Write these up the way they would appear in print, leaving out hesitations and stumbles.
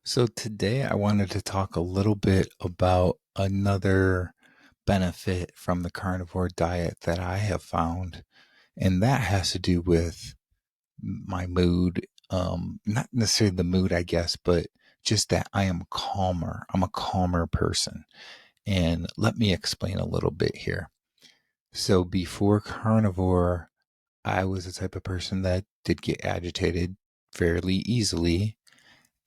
So today I wanted to talk a little bit about another benefit from the carnivore diet that I have found, and that has to do with my mood. Not necessarily the mood, I guess, but just that I am calmer. I'm a calmer person. And let me explain a little bit here. So before carnivore, I was the type of person that did get agitated fairly easily,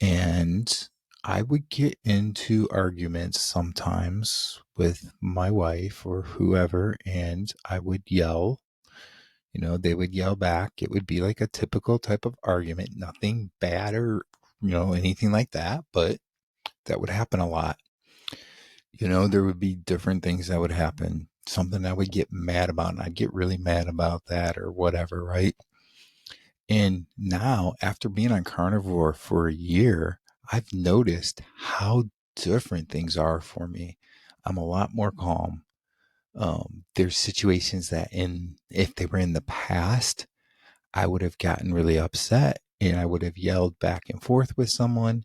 and I would get into arguments sometimes with my wife or whoever, and I would yell. They would yell back. It would be like a typical type of argument, nothing bad or, anything like that, but that would happen a lot. There would be different things that would happen, something I would get mad about, and I'd get really mad about that or whatever, right? And now, after being on carnivore for a year, I've noticed how different things are for me. I'm a lot more calm. There's situations that, if they were in the past, I would have gotten really upset and I would have yelled back and forth with someone.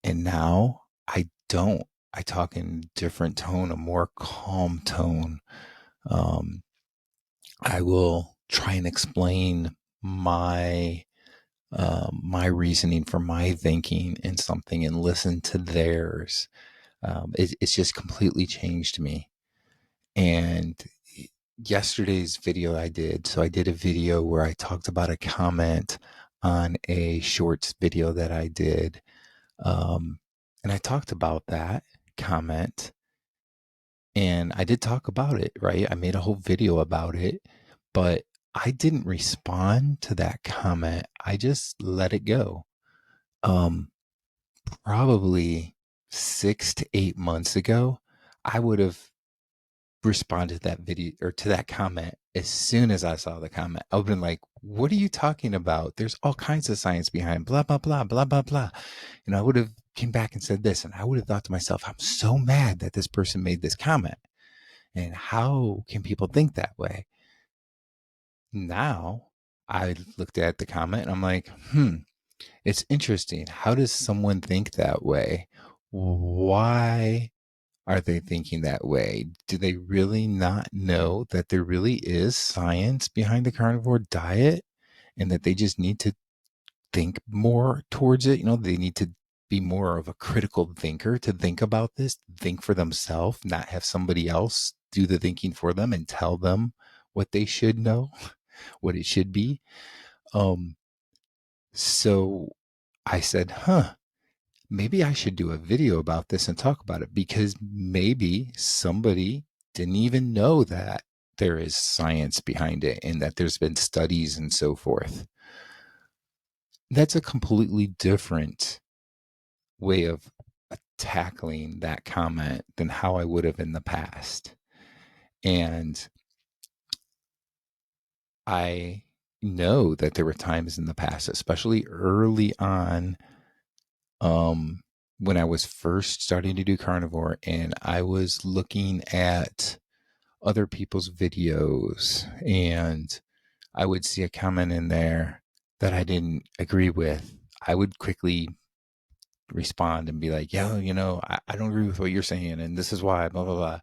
And now I don't. I talk in a different tone, a more calm tone. Um, I will try and explain my reasoning for my thinking in something and listen to theirs. It's just completely changed me. And yesterday's video so I did a video where I talked about a comment on a shorts video that I did. And I talked about that comment and I did talk about it, right? I made a whole video about it, but I didn't respond to that comment. I just let it go. Um, Probably 6 to 8 months ago, I would have responded to that video or to that comment as soon as I saw the comment. I would have been like, what are you talking about? There's all kinds of science behind blah, blah, blah, blah, blah, blah. I would have came back and said this, and I would have thought to myself, I'm so mad that this person made this comment. And how can people think that way? Now I looked at the comment and I'm like, it's interesting. How does someone think that way? Why are they thinking that way? Do they really not know that there really is science behind the carnivore diet and that they just need to think more towards it? They need to be more of a critical thinker to think about this, think for themselves, not have somebody else do the thinking for them and tell them what they should know, what it should be. Um, so I said, maybe I should do a video about this and talk about it because maybe somebody didn't even know that there is science behind it and that there's been studies and so forth. That's a completely different way of tackling that comment than how I would have in the past. And I know that there were times in the past, especially early on, um, when I was first starting to do carnivore and I was looking at other people's videos and I would see a comment in there that I didn't agree with, I would quickly respond and be like, yeah, I don't agree with what you're saying. And this is why, blah, blah, blah.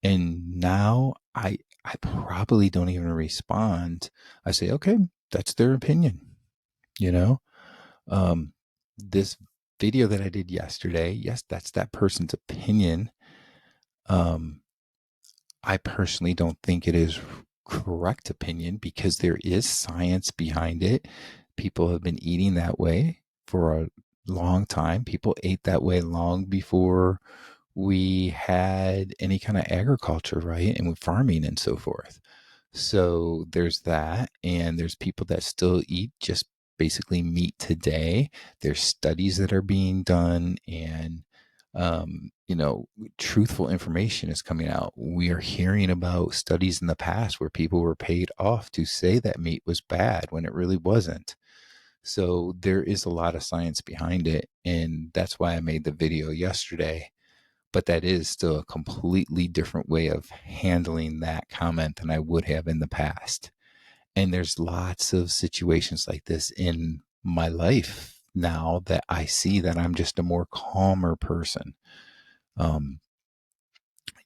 And now I probably don't even respond. I say, okay, that's their opinion, you know? This video that I did yesterday, yes, that's that person's opinion. I personally don't think it is correct opinion because there is science behind it. People have been eating that way for a long time. People ate that way long before we had any kind of agriculture, right? And with farming and so forth. So there's that. And there's people that still eat just basically meat today. There's studies that are being done and truthful information is coming out. We are hearing about studies in the past where people were paid off to say that meat was bad when it really wasn't. So there is a lot of science behind it. And that's why I made the video yesterday. But that is still a completely different way of handling that comment than I would have in the past. And there's lots of situations like this in my life now that I see that I'm just a more calmer person. Um,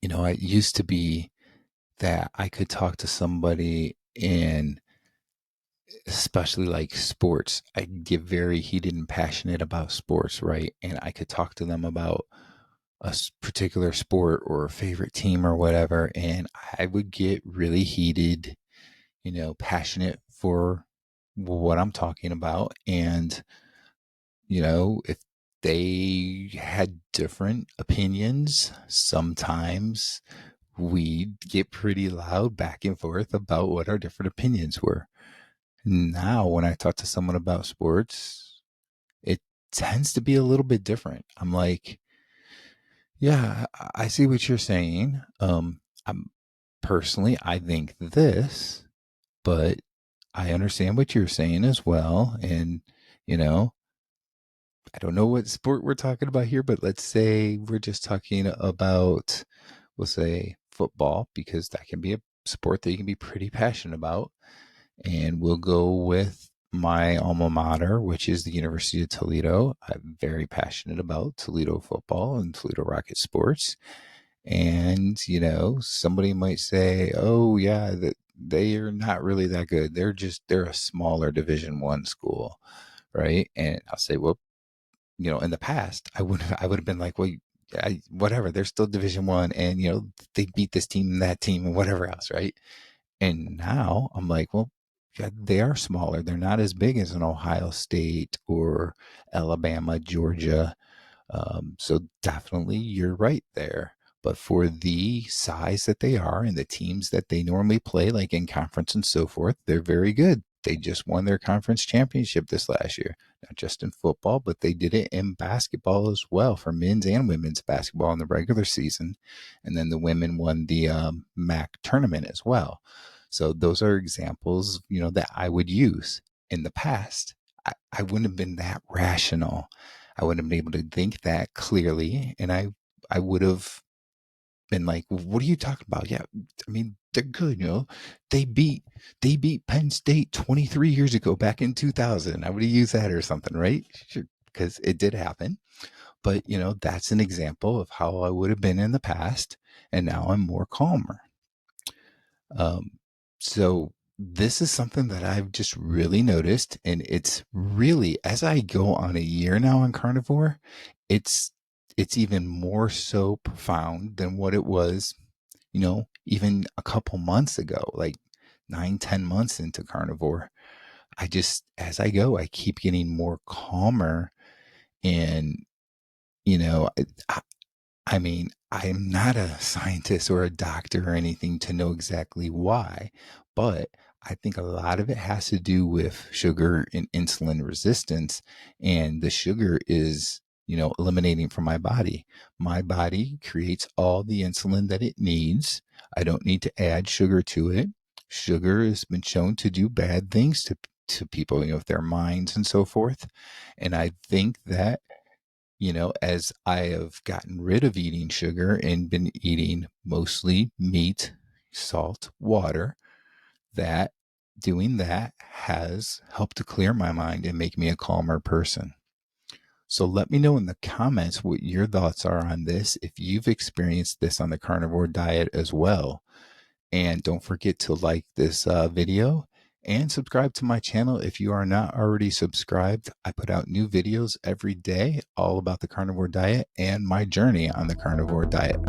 it used to be that I could talk to somebody in, especially like sports. I get very heated and passionate about sports, right? And I could talk to them about a particular sport or a favorite team or whatever, and I would get really heated, passionate for what I'm talking about. And, if they had different opinions, sometimes we'd get pretty loud back and forth about what our different opinions were. Now, when I talk to someone about sports, it tends to be a little bit different. I'm like, yeah, I see what you're saying. I'm personally, I think this, but I understand what you're saying as well. And, you know, I don't know what sport we're talking about here, but let's say we're just talking about, we'll say football, because that can be a sport that you can be pretty passionate about. And we'll go with my alma mater, which is the University of Toledo. I'm very passionate about Toledo football and Toledo Rocket sports. And, somebody might say, oh, yeah, that they are not really that good. They're a smaller Division I school. Right. And I'll say, well, in the past, I would have been like, well, whatever, they're still Division I, and they beat this team and that team and whatever else, right? And now I'm like, well, yeah, they are smaller. They're not as big as an Ohio State or Alabama, Georgia. So definitely you're right there. But for the size that they are and the teams that they normally play, like in conference and so forth, they're very good. They just won their conference championship this last year, not just in football, but they did it in basketball as well for men's and women's basketball in the regular season. And then the women won the MAC tournament as well. So those are examples, that I would use in the past. I wouldn't have been that rational. I wouldn't have been able to think that clearly. And I would have been like, what are you talking about? Yeah, I mean, they're good, They beat Penn State 23 years ago, back in 2000. I would have used that or something, right? Sure, because it did happen. But, that's an example of how I would have been in the past. And now I'm more calmer. Um, so this is something that I've just really noticed, and it's really, as I go on a year now on Carnivore, it's it's even more so profound than what it was, even a couple months ago, like 9, 10 months into Carnivore. I just, as I go, I keep getting more calmer, and you know, I, I mean, I'm not a scientist or a doctor or anything to know exactly why, but I think a lot of it has to do with sugar and insulin resistance. And the sugar is, eliminating from my body. My body creates all the insulin that it needs. I don't need to add sugar to it. Sugar has been shown to do bad things to people, with their minds and so forth. And I think that as I have gotten rid of eating sugar and been eating mostly meat, salt, water, that doing that has helped to clear my mind and make me a calmer person. So let me know in the comments what your thoughts are on this, if you've experienced this on the carnivore diet as well. And don't forget to like this video and subscribe to my channel if you are not already subscribed. I put out new videos every day all about the carnivore diet and my journey on the carnivore diet.